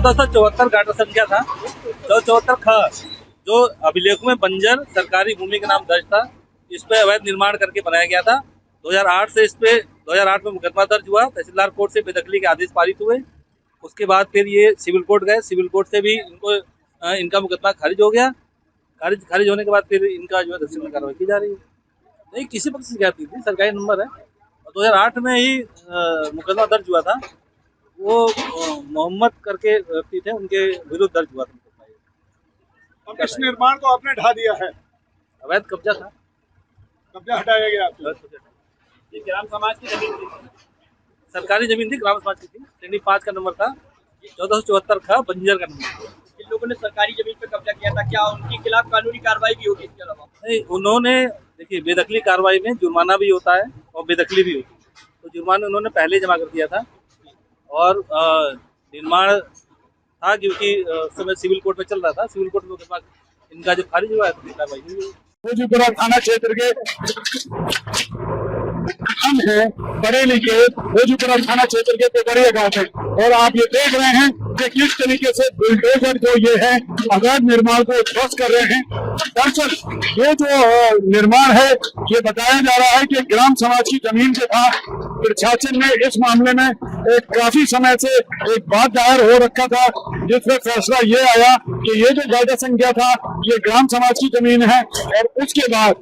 1474 गाटा संख्या था, 1474 ख, जो अभिलेखों में बंजर सरकारी भूमि के नाम दर्ज था। इस पे अवैध निर्माण करके बनाया गया था। 2008 से 2008 में मुकदमा दर्ज हुआ, तहसीलदार कोर्ट से बेदखली के आदेश पारित हुए। उसके बाद फिर ये सिविल कोर्ट गए, सिविल कोर्ट से भी इनका मुकदमा खारिज हो गया। खारिज होने के बाद फिर इनका जो है दस्युन में कार्रवाई की जा रही है। नहीं, किसी पक्ष से शिकायत नहीं थी, सरकारी नंबर है। 2008 में ही मुकदमा दर्ज हुआ था। वो मोहम्मद करके व्यक्ति थे, उनके विरुद्ध दर्ज हुआ था मुकदमा। अब इस निर्माण को आपने ढा दिया है, अवैध कब्जा था, कब्जा हटाया गया आपसे। ये ग्राम समाज की जमीन थी, सरकारी जमीन थी, ग्राम समाज की थी। श्रेणी 5 का नंबर था, 1474 का बंजर का नंबर। जिन लोगों ने सरकारी जमीन पर कब्जा किया था, क्या उनके खिलाफ कानूनी कार्रवाई भी होगी इसके अलावा? नहीं, उन्होंने देखिए, बेदखली कार्रवाई में जुर्माना भी होता है और बेदखली भी होती है। तो जुर्माना उन्होंने पहले जमा कर दिया था और निर्माण था, क्योंकि उस समय सिविल कोर्ट में चल रहा था। सिविल कोर्ट में इनका जो खारिज हुआ है तो कार्रवाई हुई। भोजपुरा थाना क्षेत्र के हम हैं बरेली के भोजपुरा थाना क्षेत्र के पेपरिया गांव में, और आप ये देख रहे हैं कि किस तरीके से बुलडोजर जो ये है अवैध निर्माण को ध्वस्त कर रहे हैं। दरअसल ये जो निर्माण है ये बताया जा रहा है कि ग्राम समाज की जमीन के था। प्रशासन ने इस मामले में काफी समय से एक बात दायर हो रखा था, जिसमें फैसला ये आया कि ये जो गाटा संख्या था ये ग्राम समाज की जमीन है, और उसके बाद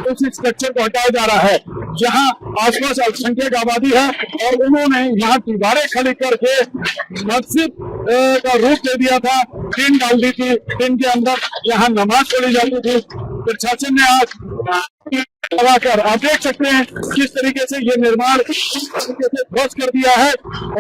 उस स्ट्रक्चर को हटाया जा रहा है जहां आसपास अल्पसंख्यक आबादी है, और उन्होंने यहाँ दीवारें खड़ी करके मस्जिद का रूप दे दिया था। टीन डाल दी थी, टीन के अंदर यहाँ नमाज पढ़ी जाती थी। प्रशासन ने आज कर आप देख सकते हैं किस तरीके से ये निर्माण ध्वस्त कर दिया है,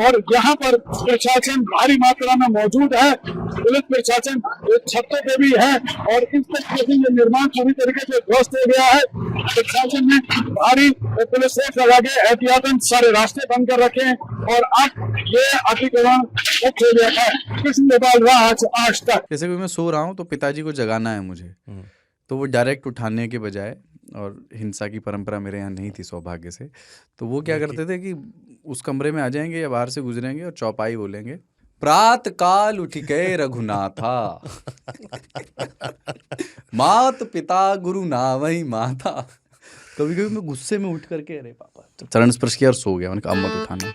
और यहाँ पर प्रशासन भारी मात्रा में मौजूद है। पुलिस प्रशासन छतों पे भी है, और इस तरीके से ये निर्माण पूरी तरीके से ध्वस्त हो गया है। प्रशासन ने भारी पुलिस फोर्स लगा के एहतियातन सारे रास्ते बंद कर रखे हैं, और अब ये अतिक्रमण मुक्त हो गया है। कृष्ण गोपाल राज, आज तक। जैसे कि मैं सो रहा हूँ तो पिताजी को जगाना है मुझे, तो वो डायरेक्ट उठाने के बजाय, और हिंसा की परंपरा मेरे यहाँ नहीं थी सौभाग्य से, तो वो क्या करते थे कि उस कमरे में आ जाएंगे या बाहर से गुजरेंगे और चौपाई बोलेंगे, प्रात काल उठ गए रघुनाथा मात पिता गुरु नावई माता। कभी कभी मैं गुस्से में उठ करके अरे पापा चरण स्पर्श किया और सो गया। मैंने कहा अब मत उठाना।